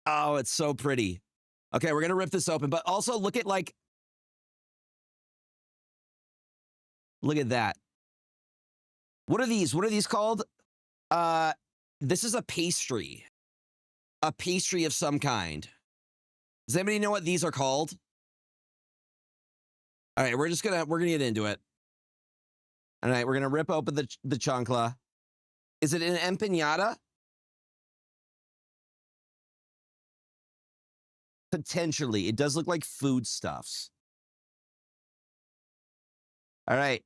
Oh, it's so pretty. Okay, we're gonna rip this open, but also look at like, look at that. What are these? What are these called? Uh, this is a pastry of some kind. Does anybody know what these are called? All right, we're gonna get into it. All right, we're gonna rip open the chancla. Is it an empanada? Potentially. It does look like foodstuffs. All right.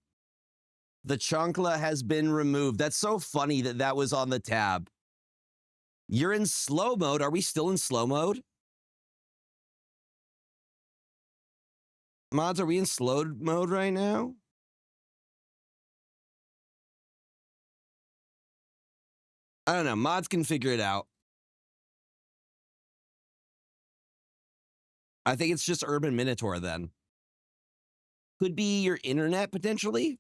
The chancla has been removed. That's so funny that that was on the tab. You're in slow mode. Are we still in slow mode? Mods, are we in slow mode right now? I don't know. Mods can figure it out. I think it's just Urban Minotaur then. Could be your internet potentially.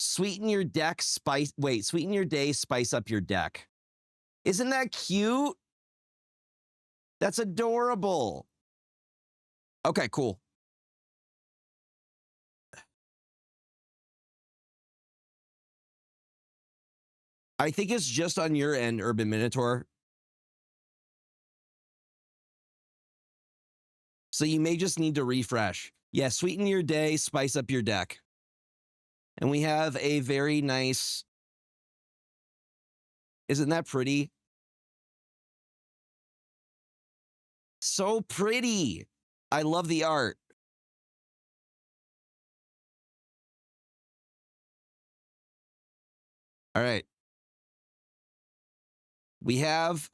Sweeten your deck, sweeten your day, spice up your deck. Isn't that cute? That's adorable. Okay, cool. I think it's just on your end, Urban Minotaur. So you may just need to refresh. Yeah, sweeten your day, spice up your deck. And we have a very nice... Isn't that pretty? So pretty. I love the art. All right. We have...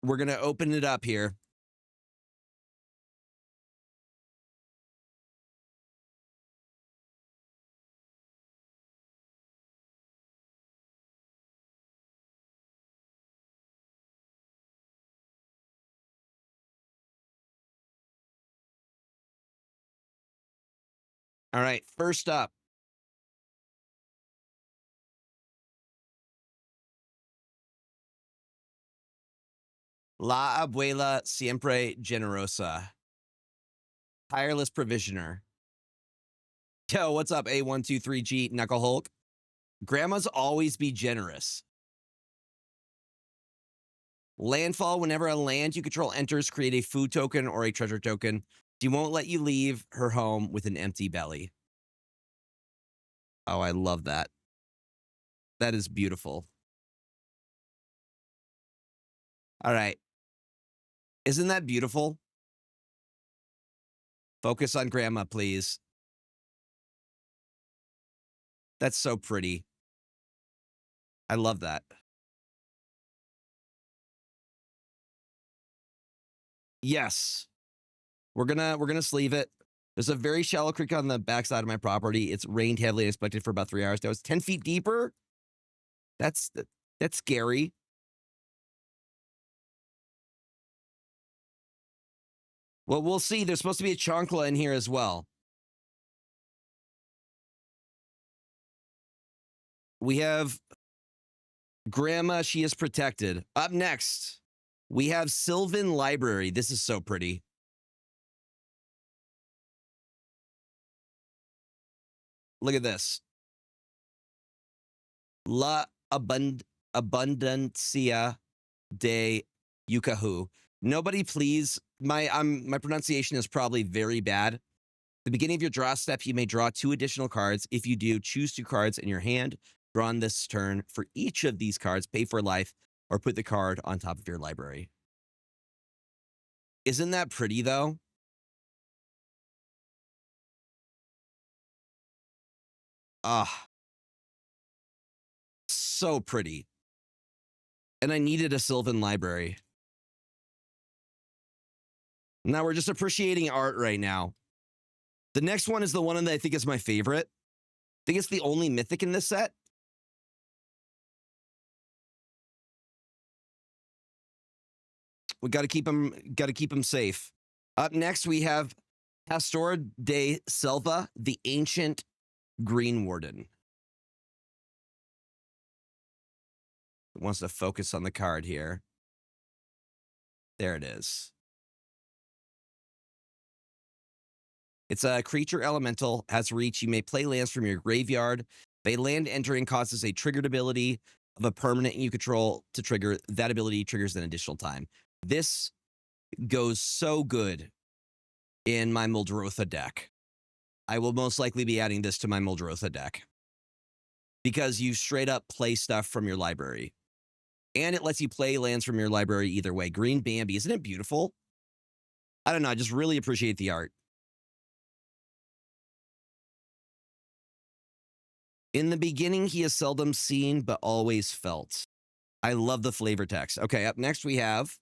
We're going to open it up here. All right, first up. La Abuela Siempre Generosa. Tireless Provisioner. Yo, what's up, A123G Knuckle Hulk? Grandmas always be generous. Landfall, whenever a land you control enters, create a food token or a treasure token. She won't let you leave her home with an empty belly. Oh, I love that. That is beautiful. All right. Isn't that beautiful? Focus on grandma, please. That's so pretty. I love that. Yes. We're gonna sleeve it. There's a very shallow creek on the backside of my property. It's rained heavily and expected for about 3 hours. That was 10 feet deeper. That's scary. Well, we'll see. There's supposed to be a chancla in here as well. We have Grandma, she is protected. Up next, we have Silven Library. This is so pretty. Look at this. La Abundancia de Yucahu. Nobody please. My pronunciation is probably very bad. At the beginning of your draw step, you may draw 2 additional cards. If you do, choose 2 cards in your hand. Draw on this turn. For each of these cards, pay for life or put the card on top of your library. Isn't that pretty, though? Ah. So pretty. And I needed a Silven Library. Now we're just appreciating art right now. The next one is the one that I think is my favorite. I think it's the only mythic in this set. We got to keep them safe. Up next, we have Pastor de Selva, the Ancient Green Warden. It wants to focus on the card here. There it is. It's a creature elemental, has reach. You may play lands from your graveyard. If a land entering causes a triggered ability of a permanent you control to trigger, that ability triggers an additional time. This goes so good in my Muldrotha deck. I will most likely be adding this to my Muldrotha deck because you straight up play stuff from your library. And it lets you play lands from your library either way. Green Bambi, isn't it beautiful? I don't know, I just really appreciate the art. In the beginning, he is seldom seen, but always felt. I love the flavor text. Okay, up next we have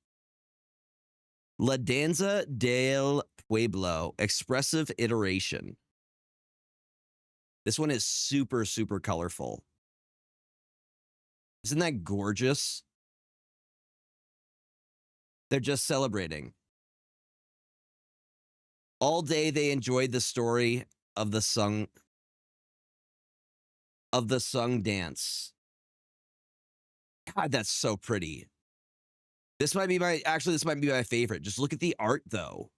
La Danza del Pueblo, Expressive Iteration. This one is super, super colorful. Isn't that gorgeous? They're just celebrating. All day they enjoyed the story of the sung dance. God, that's so pretty. This might be my favorite. Just look at the art though.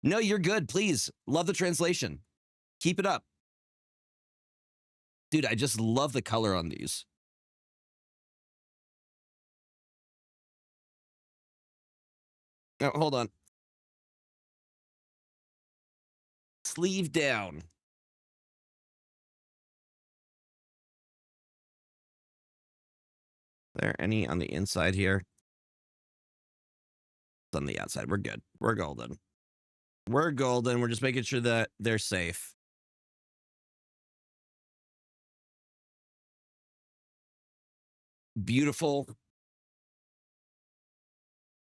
No, you're good. Please. Love the translation. Keep it up. Dude, I just love the color on these. Oh, hold on. Sleeve down. There any on the inside here? It's on the outside. We're good. We're golden. We're golden. We're just making sure that they're safe. Beautiful.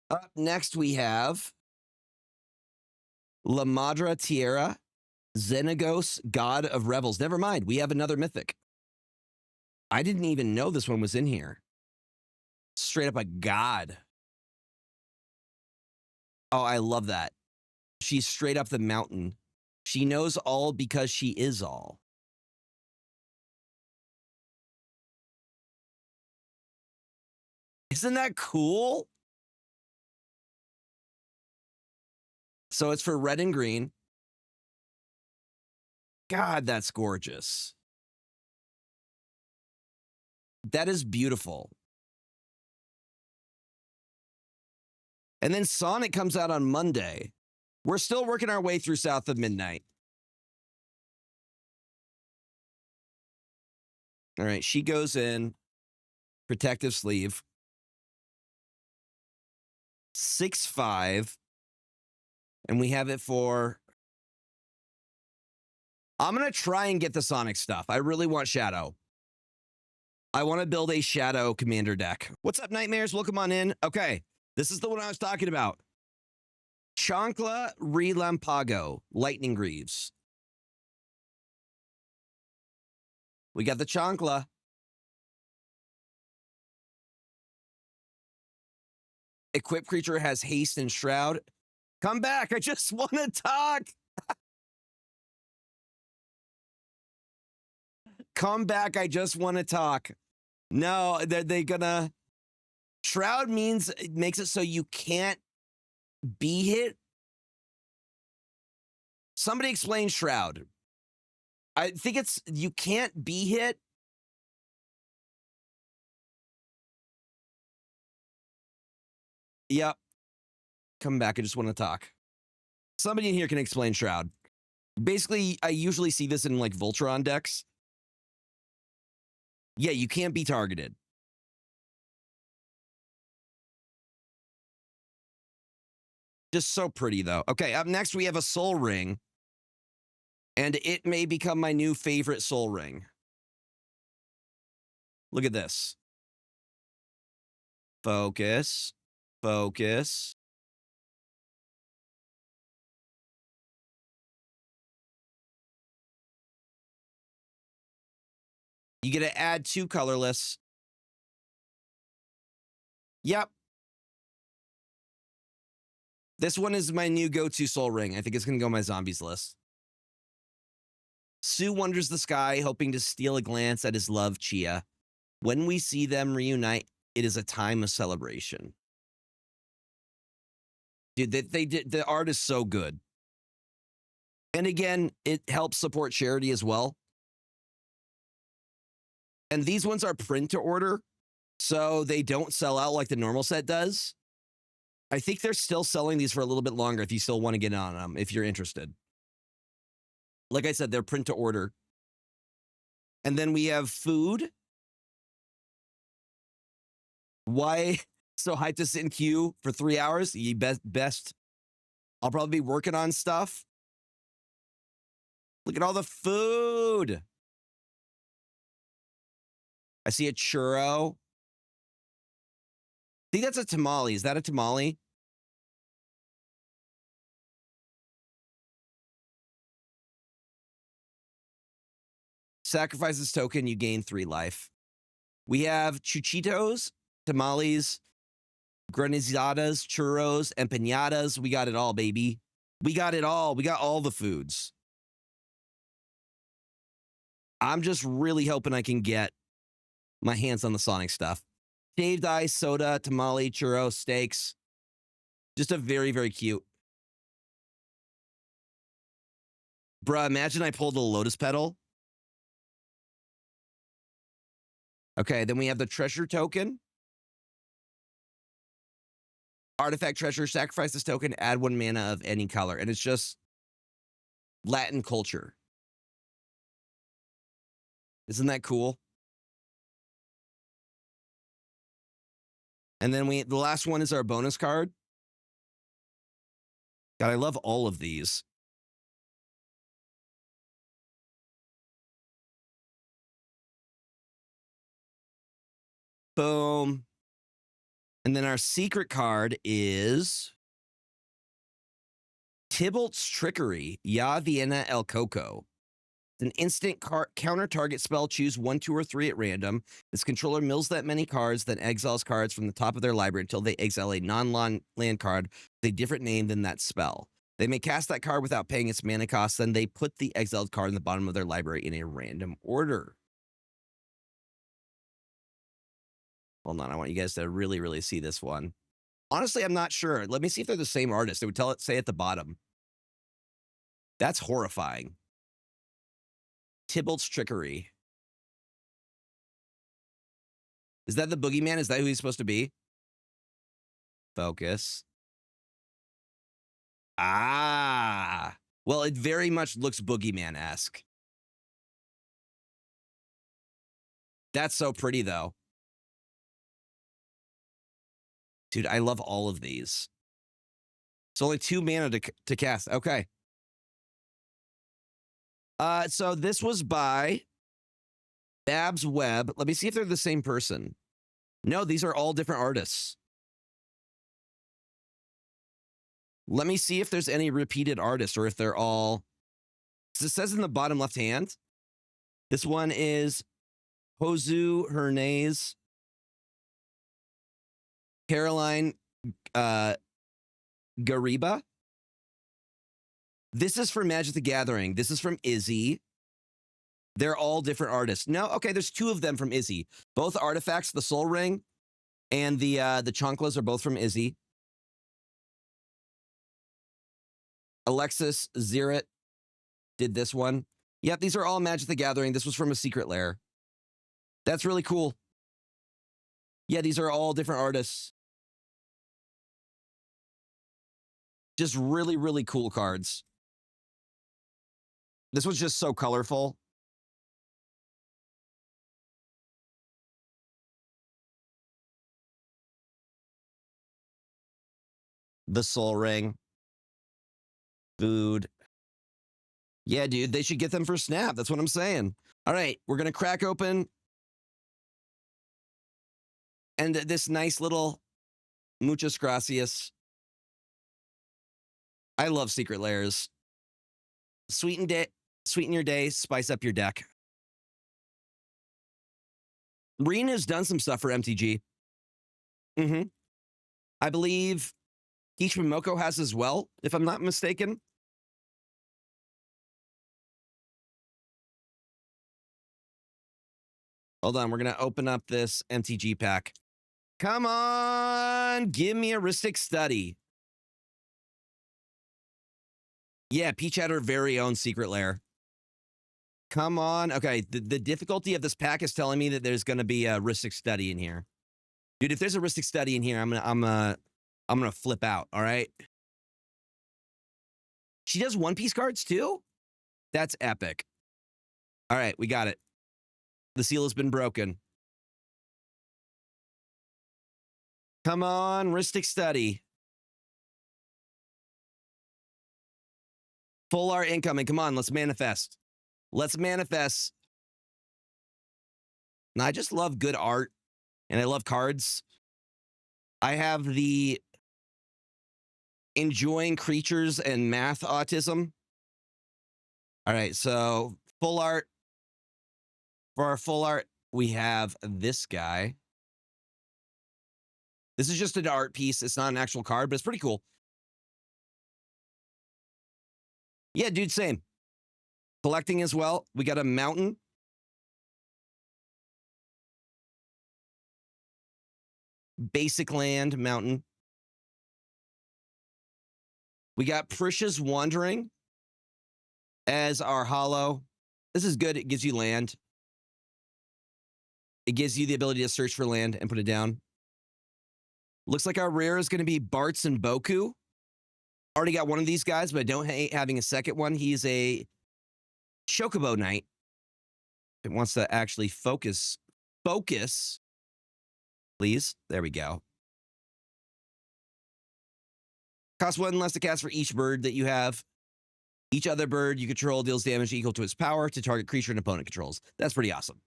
Up next, we have La Madre Tierra, Xenagos, God of Revels. Never mind. We have another mythic. I didn't even know this one was in here. Straight up a god. Oh, I love that. She's straight up the mountain. She knows all because she is all. Isn't that cool? So it's for red and green. God, that's gorgeous. That is beautiful. And then Sonic comes out on Monday. We're still working our way through South of Midnight. All right, she goes in. Protective sleeve. 6/5. And we have it for... I'm going to try and get the Sonic stuff. I really want Shadow. I want to build a Shadow Commander deck. What's up, Nightmares? Welcome on in. Okay, this is the one I was talking about. Chla Relampago, Lightning Greaves. We got the Chla. Equipped creature has haste and shroud. Come back. I just want to talk. Come back. I just want to talk. No, they're gonna... Shroud makes it so you can't be hit. Somebody explain Shroud. I think it's you can't be hit. Yep. Come back. I just want to talk. Somebody in here can explain Shroud. Basically, I usually see this in like Voltron decks. Yeah, you can't be targeted. Just so pretty, though. Okay, up next we have a Soul Ring. And it may become my new favorite Soul Ring. Look at this. Focus. Focus. You get to add 2 colorless. Yep. This one is my new go-to Soul Ring. I think it's going to go on my zombies list. Sue wanders the sky, hoping to steal a glance at his love, Chia. When we see them reunite, it is a time of celebration. Dude, they did, the art is so good. And again, it helps support charity as well. And these ones are print to order, so they don't sell out like the normal set does. I think they're still selling these for a little bit longer if you still want to get on them, if you're interested. Like I said, they're print to order. And then we have food. Why so hyped to sit in queue for 3 hours? You best. I'll probably be working on stuff. Look at all the food. I see a churro. I think that's a tamale. Is that a tamale? Sacrifice this token, you gain 3 life. We have chuchitos, tamales, granizadas, churros, empanadas. We got it all, baby. We got it all. We got all the foods. I'm just really hoping I can get my hands on the Sonic stuff. Shaved ice, soda, tamale, churro, steaks. Just a very, very cute. Bruh, imagine I pulled a lotus petal. Okay, then we have the treasure token. Artifact treasure, sacrifice this token, add 1 mana of any color. And it's just Latin culture. Isn't that cool? And then the last one is our bonus card. God, I love all of these. Boom. And then our secret card is Tybalt's Trickery, Ya Vienna El Coco. It's an instant counter target spell. Choose 1, 2, or 3 at random. This controller mills that many cards, then exiles cards from the top of their library until they exile a non-land card with a different name than that spell. They may cast that card without paying its mana cost, then they put the exiled card in the bottom of their library in a random order. Hold on, I want you guys to really, really see this one. Honestly, I'm not sure. Let me see if they're the same artist. It would say at the bottom. That's horrifying. Tybalt's Trickery. Is that the boogeyman? Is that who he's supposed to be? Focus. Ah. Well, it very much looks boogeyman-esque. That's so pretty, though. Dude, I love all of these. It's only 2 mana to cast. Okay. So this was by Babs Webb. Let me see if they're the same person. No, these are all different artists. Let me see if there's any repeated artists or if they're all... It says in the bottom left hand. This one is Josu Hernandez. Caroline Gariba. This is from Magic the Gathering. This is from Izzy. They're all different artists. No, okay, there's 2 of them from Izzy. Both artifacts, the Soul Ring and the Chanclas are both from Izzy. Alexis Zirit did this one. Yep, these are all Magic the Gathering. This was from a secret lair. That's really cool. Yeah, these are all different artists. Just really, really cool cards. This was just so colorful. The Soul Ring. Food. Yeah, dude, they should get them for Snap. That's what I'm saying. All right, we're going to crack open. And this nice little muchas gracias. I love secret lairs. Sweeten your day, spice up your deck. Reen has done some stuff for MTG. I believe Kishimoko has as well, if I'm not mistaken. Hold on, we're gonna open up this MTG pack. Come on, give me a Rhystic Study. Yeah, Peach had her very own secret lair. Come on. Okay, the difficulty of this pack is telling me that there's gonna be a Rhystic Study in here. Dude, if there's a Rhystic Study in here, I'm gonna flip out, all right? She does One Piece cards too? That's epic. All right, we got it. The seal has been broken. Come on, Rhystic Study. Full art incoming. Come on, let's manifest. Let's manifest. Now, I just love good art, and I love cards. I have the enjoying creatures and math autism. All right, so full art. For our full art, we have this guy. This is just an art piece. It's not an actual card, but it's pretty cool. Yeah, dude, same. Collecting as well. We got a mountain. Basic land mountain. We got Prisha's Wandering as our hollow. This is good. It gives you land. It gives you the ability to search for land and put it down. Looks like our rare is going to be Bartz and Boku. Already got one of these guys, but I don't hate having a second one. He's a Chocobo Knight. It wants to actually focus. Focus. Please. There we go. Cost 1 less to cast for each bird that you have. Each other bird you control deals damage equal to its power to target creature and opponent controls. That's pretty awesome.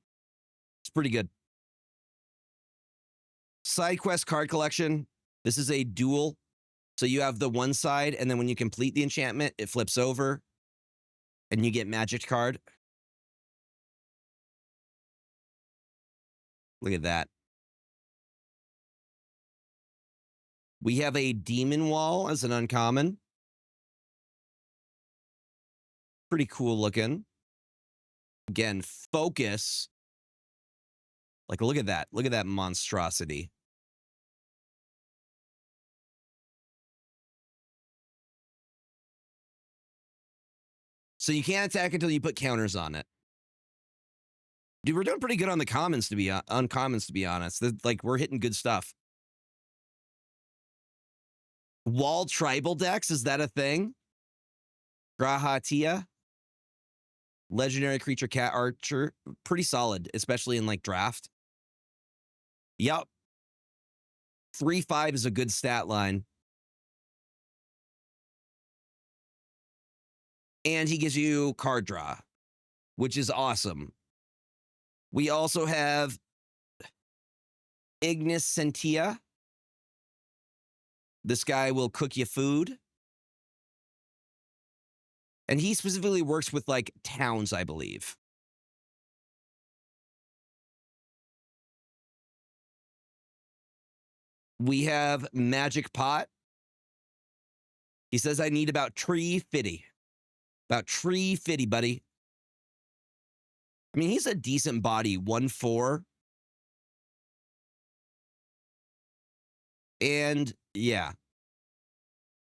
It's pretty good. Side quest card collection. This is a duel. So you have the one side, and then when you complete the enchantment, it flips over, and you get magic card. Look at that. We have a Demon Wall as an uncommon. Pretty cool looking. Again, focus. Like, look at that. Look at that monstrosity. So you can't attack until you put counters on it. Dude, we're doing pretty good on the commons, uncommons, to be honest. Like, we're hitting good stuff. Wall tribal decks, is that a thing? Grahatia. Legendary creature cat archer. Pretty solid, especially in like draft. Yep. 3/5 is a good stat line. And he gives you card draw, which is awesome. We also have Ignis Sentia. This guy will cook you food. And he specifically works with like towns, I believe. We have Magic Pot. He says, I need about 350. About 350, buddy. I mean, he's a decent body, 1/4. And yeah.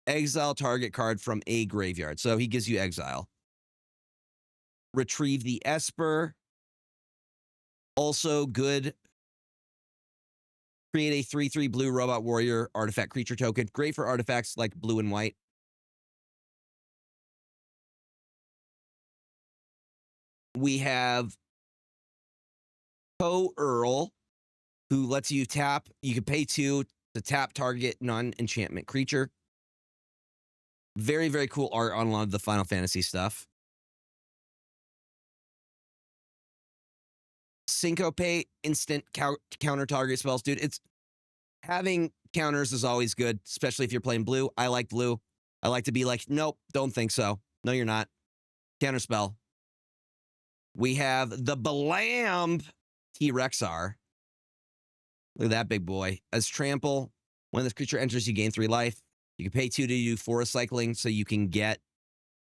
Exile target card from a graveyard. So he gives you exile. Retrieve the Esper. Also good. Create a 3/3 blue robot warrior artifact creature token. Great for artifacts like blue and white. We have Earl, who lets you tap. You can pay 2 to tap target non-enchantment creature. Very, very cool art on a lot of the Final Fantasy stuff. Syncopate, instant counter target spells. Dude, it's having counters is always good, especially if you're playing blue. I like blue. I like to be like, nope, don't think so. No, you're not. Counter spell. We have the Blam TRex. Look at that big boy. As trample, when this creature enters, you gain 3 life. You can pay 2 to do forest cycling so you can get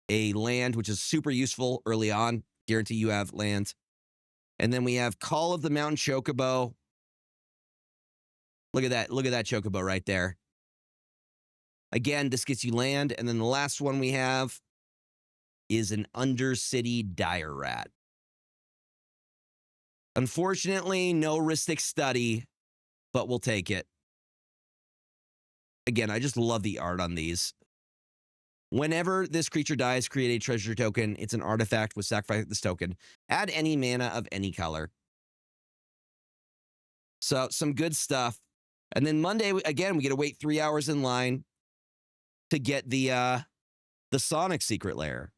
a land, which is super useful early on. Guarantee you have land. And then we have Call of the Mountain Chocobo. Look at that. Look at that Chocobo right there. Again, this gets you land. And then the last one we have is an Undercity Dire Rat. Unfortunately, no Ristic Study, but we'll take it. Again, I just love the art on these. Whenever this creature dies, create a treasure token. It's an artifact with sacrifice this token. Add any mana of any color. So some good stuff. And then Monday, again, we get to wait 3 hours in line to get the Sonic Secret Lair.